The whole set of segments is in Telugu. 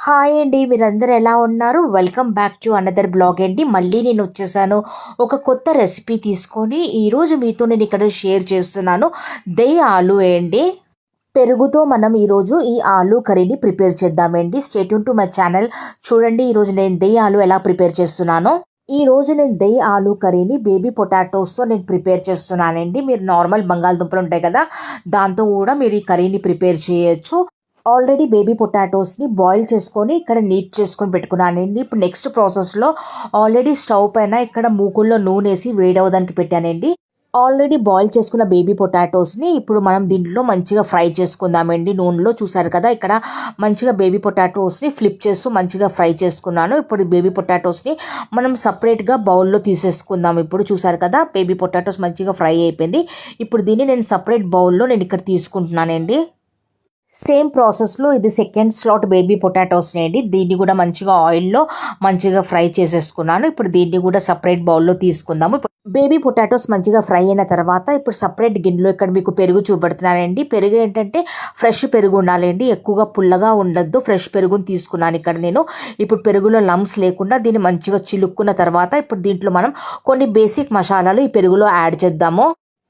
హాయ్ అండి. మీరందరూ ఎలా ఉన్నారు? Welcome back to another blog అండి. మళ్ళీ నేను వచ్చేసాను ఒక కొత్త రెసిపీ తీసుకొని. ఈరోజు మీతో నేను ఇక్కడ షేర్ చేస్తున్నాను దహి ఆలు అండి. పెరుగుతో మనం ఈరోజు ఈ ఆలు కర్రీని ప్రిపేర్ చేద్దామండి. Stay tune to my channel. చూడండి, ఈరోజు నేను దహి ఆలు ఎలా ప్రిపేర్ చేస్తున్నానో. ఈరోజు నేను దహి ఆలు కర్రీని బేబీ పొటాటోస్తో నేను ప్రిపేర్ చేస్తున్నానండి. మీరు నార్మల్ బంగాళదుంపలు ఉంటాయి కదా, దాంతో కూడా మీరు ఈ కర్రీని ప్రిపేర్ చేయొచ్చు. ఆల్రెడీ బేబీ పొటాటోస్ని బాయిల్ చేసుకొని ఇక్కడ నీట్ చేసుకొని పెట్టుకున్నానండి. ఇప్పుడు నెక్స్ట్ ప్రాసెస్లో ఆల్రెడీ స్టవ్ పైన ఇక్కడ మూకుల్లో నూనె వేసి వేడవడానికి పెట్టానండి. ఆల్రెడీ బాయిల్ చేసుకున్న బేబీ పొటాటోస్ని ఇప్పుడు మనం దీంట్లో మంచిగా ఫ్రై చేసుకుందామండి. నూనెలో చూసారు కదా, ఇక్కడ మంచిగా బేబీ పొటాటోస్ని ఫ్లిప్ చేస్తూ మంచిగా ఫ్రై చేసుకున్నాను. ఇప్పుడు బేబీ పొటాటోస్ని మనం సపరేట్గా బౌల్లో తీసేసుకుందాం. ఇప్పుడు చూసారు కదా, బేబీ పొటాటోస్ మంచిగా ఫ్రై అయిపోయింది. ఇప్పుడు దీన్ని నేను సపరేట్ బౌల్లో నేను ఇక్కడ తీసుకుంటున్నానండి. సేమ్ ప్రాసెస్లో ఇది సెకండ్ స్లాట్ బేబీ పొటాటోస్ అండి. దీన్ని కూడా మంచిగా ఆయిల్లో మంచిగా ఫ్రై చేసేసుకున్నాను. ఇప్పుడు దీన్ని కూడా సపరేట్ బౌల్లో తీసుకుందాము. బేబీ పొటాటోస్ మంచిగా ఫ్రై అయిన తర్వాత ఇప్పుడు సపరేట్ గిన్నెలో ఇక్కడ మీకు పెరుగు చూపెడుతున్నానండి. పెరుగు ఏంటంటే ఫ్రెష్ పెరుగు ఉండాలండి, ఎక్కువగా పుల్లగా ఉండద్దు. ఫ్రెష్ పెరుగుని తీసుకున్నాను ఇక్కడ నేను. ఇప్పుడు పెరుగులో లమ్స్ లేకుండా దీన్ని మంచిగా చిలుక్కున్న తర్వాత ఇప్పుడు దీంట్లో మనం కొన్ని బేసిక్ మసాలాలు ఈ పెరుగులో యాడ్ చేద్దాము.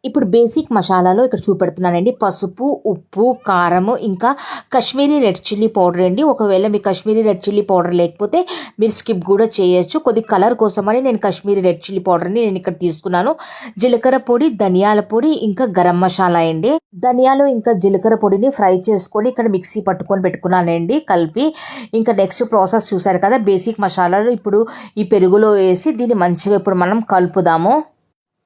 ఇప్పుడు బేసిక్ మసాలాలో ఇక్కడ చూపెడుతున్నానండి. పసుపు, ఉప్పు, కారము, ఇంకా కాశ్మీరీ రెడ్ చిల్లీ పౌడర్ అండి. ఒకవేళ మీ కాశ్మీరీ రెడ్ చిల్లీ పౌడర్ లేకపోతే మీరు స్కిప్ కూడా చేయొచ్చు. కొద్ది కలర్ కోసమని నేను కాశ్మీరీ రెడ్ చిల్లీ పౌడర్ని నేను ఇక్కడ తీసుకున్నాను. జీలకర్ర పొడి, ధనియాల పొడి, ఇంకా గరం మసాలా అండి. ధనియాలు ఇంకా జీలకర్ర పొడిని ఫ్రై చేసుకొని ఇక్కడ మిక్సీ పట్టుకొని పెట్టుకున్నానండి కలిపి. ఇంకా నెక్స్ట్ ప్రాసెస్ చూసారు కదా, బేసిక్ మసాలాలు ఇప్పుడు ఈ పెరుగులో వేసి దీన్ని మంచిగా ఇప్పుడు మనం కలుపుదాము.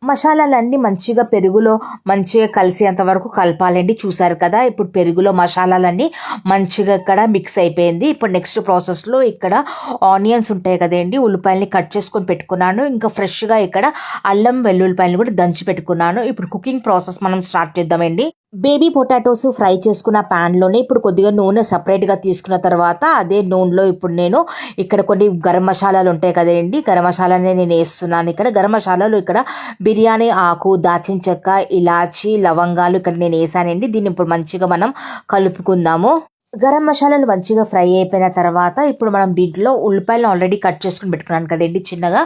మసాలాలన్నీ మంచిగా పెరుగులో మంచిగా కలిసేంత వరకు కలపాలండి. చూసారు కదా, ఇప్పుడు పెరుగులో మసాలాలన్నీ మంచిగా ఇక్కడ మిక్స్ అయిపోయింది. ఇప్పుడు నెక్స్ట్ ప్రాసెస్లో ఇక్కడ ఆనియన్స్ ఉంటాయి కదండి, ఉల్లిపాయలని కట్ చేసుకొని పెట్టుకున్నాను. ఇంకా ఫ్రెష్గా ఇక్కడ అల్లం వెల్లుల్లిపాయలు కూడా దంచి పెట్టుకున్నాను. ఇప్పుడు కుకింగ్ ప్రాసెస్ మనం స్టార్ట్ చేద్దామండి. బేబీ పొటాటోస్ ఫ్రై చేసుకున్న ప్యాన్లోనే ఇప్పుడు కొద్దిగా నూనె సపరేట్గా తీసుకున్న తర్వాత అదే నూనెలో ఇప్పుడు నేను ఇక్కడ కొన్ని గరం మసాలాలు ఉంటాయి కదండి, గరం మసాలాని నేను వేస్తున్నాను. ఇక్కడ గరం మసాలాలు ఇక్కడ బిర్యానీ ఆకు, దాచిన చెక్క, ఇలాచి, లవంగాలు ఇక్కడ నేను వేసానండి. దీన్ని ఇప్పుడు మంచిగా మనం కలుపుకుందాము. గరం మసాలాలు మంచిగా ఫ్రై అయిపోయిన తర్వాత ఇప్పుడు మనం దీంట్లో ఉల్లిపాయలను ఆల్రెడీ కట్ చేసుకుని పెట్టుకున్నాను కదండి చిన్నగా.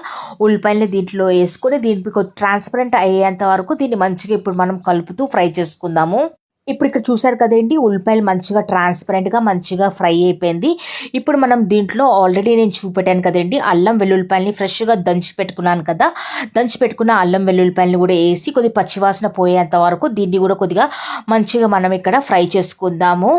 ఉల్లిపాయలని దీంట్లో వేసుకొని దీనికి ట్రాన్స్పరెంట్ అయ్యేంత వరకు దీన్ని మంచిగా ఇప్పుడు మనం కలుపుతూ ఫ్రై చేసుకుందాము. ఇప్పుడు ఇక్కడ చూసారు కదండి, ఉల్లిపాయలు మంచిగా ట్రాన్స్పరెంట్గా మంచిగా ఫ్రై అయిపోయింది. ఇప్పుడు మనం దీంట్లో ఆల్రెడీ నేను చూపెట్టాను కదండి, అల్లం వెల్లుల్లిపాయలని ఫ్రెష్గా దంచి పెట్టుకున్నాను కదా, దంచి పెట్టుకున్న అల్లం వెల్లుల్లిపాయలని కూడా వేసి కొద్ది పచ్చివాసన పోయేంత వరకు దీన్ని కూడా కొద్దిగా మంచిగా మనం ఇక్కడ ఫ్రై చేసుకుందాము.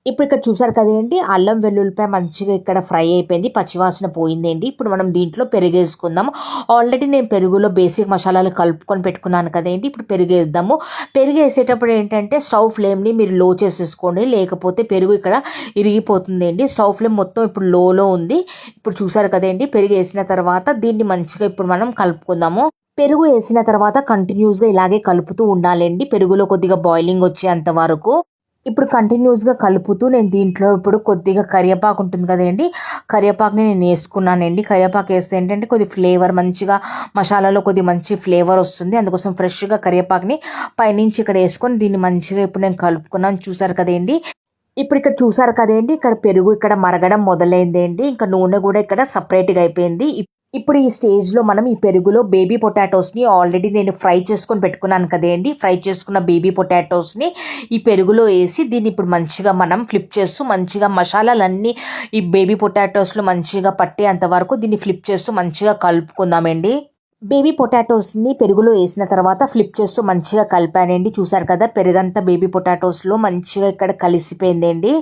ఇప్పుడు ఇక్కడ చూసారు కదండి, అల్లం వెల్లుల్లిపాయ మంచిగా ఇక్కడ ఫ్రై అయిపోయింది, పచ్చివాసన పోయిందండి. ఇప్పుడు మనం దీంట్లో పెరుగు వేసుకుందాము. ఆల్రెడీ నేను పెరుగులో బేసిక్ మసాలాలు కలుపుకొని పెట్టుకున్నాను కదండి. ఇప్పుడు పెరుగు వేద్దాము. పెరుగు వేసేటప్పుడు ఏంటంటే స్టవ్ ఫ్లేమ్ని మీరు లో చేసేసుకోండి, లేకపోతే పెరుగు ఇక్కడ ఇరిగిపోతుందండి. స్టవ్ ఫ్లేమ్ మొత్తం ఇప్పుడు లోలో ఉంది. ఇప్పుడు చూసారు కదండి, పెరుగు వేసిన తర్వాత దీన్ని మంచిగా ఇప్పుడు మనం కలుపుకుందాము. పెరుగు వేసిన తర్వాత కంటిన్యూస్గా ఇలాగే కలుపుతూ ఉండాలండి, పెరుగులో కొద్దిగా బాయిలింగ్ వచ్చేంత వరకు. ఇప్పుడు కంటిన్యూస్గా కలుపుతూ నేను దీంట్లో ఇప్పుడు కొద్దిగా కరివేపాకు ఉంటుంది కదండి, కరివేపాకుని నేను వేసుకున్నానండి. కరివేపాకు వేస్తే ఏంటంటే కొద్ది ఫ్లేవర్ మంచిగా మసాలాలో కొద్ది మంచి ఫ్లేవర్ వస్తుంది. అందుకోసం ఫ్రెష్గా కరివేపాకుని పైనుంచి ఇక్కడ వేసుకొని దీన్ని మంచిగా ఇప్పుడు నేను కలుపుకున్నాను. చూసారు కదండి, ఇప్పుడు ఇక్కడ చూసారు కదండి, ఇక్కడ పెరుగు ఇక్కడ మరగడం మొదలైందండి. ఇంకా నూనె కూడా ఇక్కడ సపరేట్గా అయిపోయింది. ఇప్పుడు ఈ స్టేజ్లో మనం ఈ పెరుగులో బేబీ పొటాటోస్ని ఆల్రెడీ నేను ఫ్రై చేసుకొని పెట్టుకున్నాను కదండి, ఫ్రై చేసుకున్న బేబీ పొటాటోస్ని ఈ పెరుగులో వేసి దీన్ని ఇప్పుడు మంచిగా మనం ఫ్లిప్ చేస్తూ మంచిగా మసాలాలన్నీ ఈ బేబీ పొటాటోస్లో మంచిగా పట్టేంత వరకు దీన్ని ఫ్లిప్ చేస్తూ మంచిగా కలుపుకుందామండి. బేబీ పొటాటోస్ని పెరుగులో వేసిన తర్వాత ఫ్లిప్ చేస్తూ మంచిగా కలిపానండి. చూసారు కదా, పెరుగంతా బేబీ పొటాటోస్లో మంచిగా ఇక్కడ కలిసిపోయిందండి.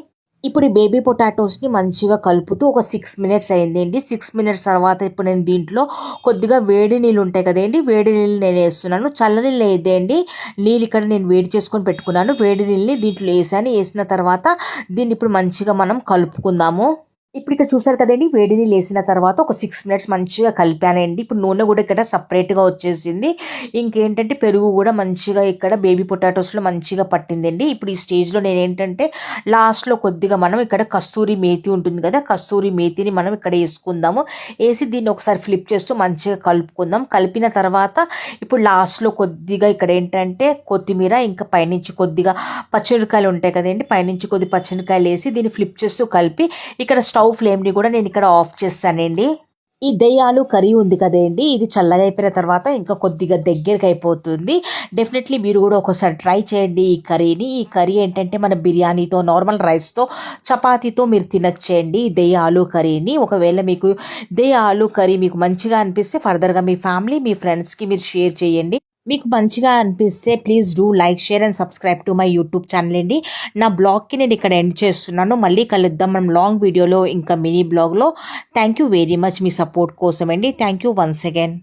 ఇప్పుడు ఈ బేబీ పొటాటోస్ని మంచిగా కలుపుతూ ఒక 6 మినిట్స్ అయిందండి. 6 మినిట్స్ తర్వాత ఇప్పుడు నేను దీంట్లో కొద్దిగా వేడి నీళ్ళు ఉంటాయి కదండి, వేడి నీళ్ళు నేను వేస్తున్నాను. చల్ల నీళ్ళు వేద్దండి, నీళ్ళు ఇక్కడ నేను వేడి చేసుకొని పెట్టుకున్నాను. వేడి నీళ్ళని దీంట్లో వేసిన తర్వాత దీన్ని ఇప్పుడు మంచిగా మనం కలుపుకుందాము. ఇప్పుడు ఇక్కడ చూసారు కదండి, వేడి నీళ్ళు వేసిన తర్వాత ఒక 6 మినిట్స్ మంచిగా కలిపానండి. ఇప్పుడు నూనె కూడా ఇక్కడ సపరేట్గా వచ్చేసింది. ఇంకేంటంటే పెరుగు కూడా మంచిగా ఇక్కడ బేబీ పొటాటోస్లో మంచిగా పట్టిందండి. ఇప్పుడు ఈ స్టేజ్లో నేను ఏంటంటే లాస్ట్లో కొద్దిగా మనం ఇక్కడ కస్తూరి మేతి ఉంటుంది కదా, కస్తూరి మేతిని మనం ఇక్కడ వేసుకుందాము. వేసి దీన్ని ఒకసారి ఫ్లిప్ చేస్తూ మంచిగా కలుపుకుందాం. కలిపిన తర్వాత ఇప్పుడు లాస్ట్లో కొద్దిగా ఇక్కడ ఏంటంటే కొత్తిమీర, ఇంకా పైనుంచి కొద్దిగా పచ్చిమిరకాయలు ఉంటాయి కదండి, పైనుంచి కొద్ది పచ్చిమిరకాయలు వేసి దీన్ని ఫ్లిప్ చేస్తూ కలిపి ఇక్కడ స్టవ్ స్టవ్ ఫ్లేమ్ని కూడా నేను ఇక్కడ ఆఫ్ చేస్తానండి. ఈ దయ్యాలు కర్రీ ఉంది కదండి, ఇది చల్లగా అయిపోయిన తర్వాత ఇంకా కొద్దిగా దగ్గరికి అయిపోతుంది. డెఫినెట్లీ మీరు కూడా ఒకసారి ట్రై చేయండి ఈ కర్రీని. ఈ కర్రీ ఏంటంటే మన బిర్యానీతో, నార్మల్ రైస్తో, చపాతీతో మీరు తినచ్చండి ఈ దయ్యాలు కర్రీని. ఒకవేళ మీకు దయ్యాలు కర్రీ మీకు మంచిగా అనిపిస్తే ఫర్దర్గా మీ ఫ్యామిలీ, మీ ఫ్రెండ్స్కి మీరు షేర్ చేయండి. మీకు మంచిగా అనిపిస్తే please do like, share and subscribe to my YouTube channel అండి. నా బ్లాగ్కి నేను ఇక్కడ ఎండ్ చేస్తున్నాను. మళ్ళీ కలుద్దాం మనం లాంగ్ వీడియోలో, ఇంకా మినీ బ్లాగ్లో. థ్యాంక్ యూ వెరీ మచ్ మీ సపోర్ట్ కోసం అండి. Thank you once again.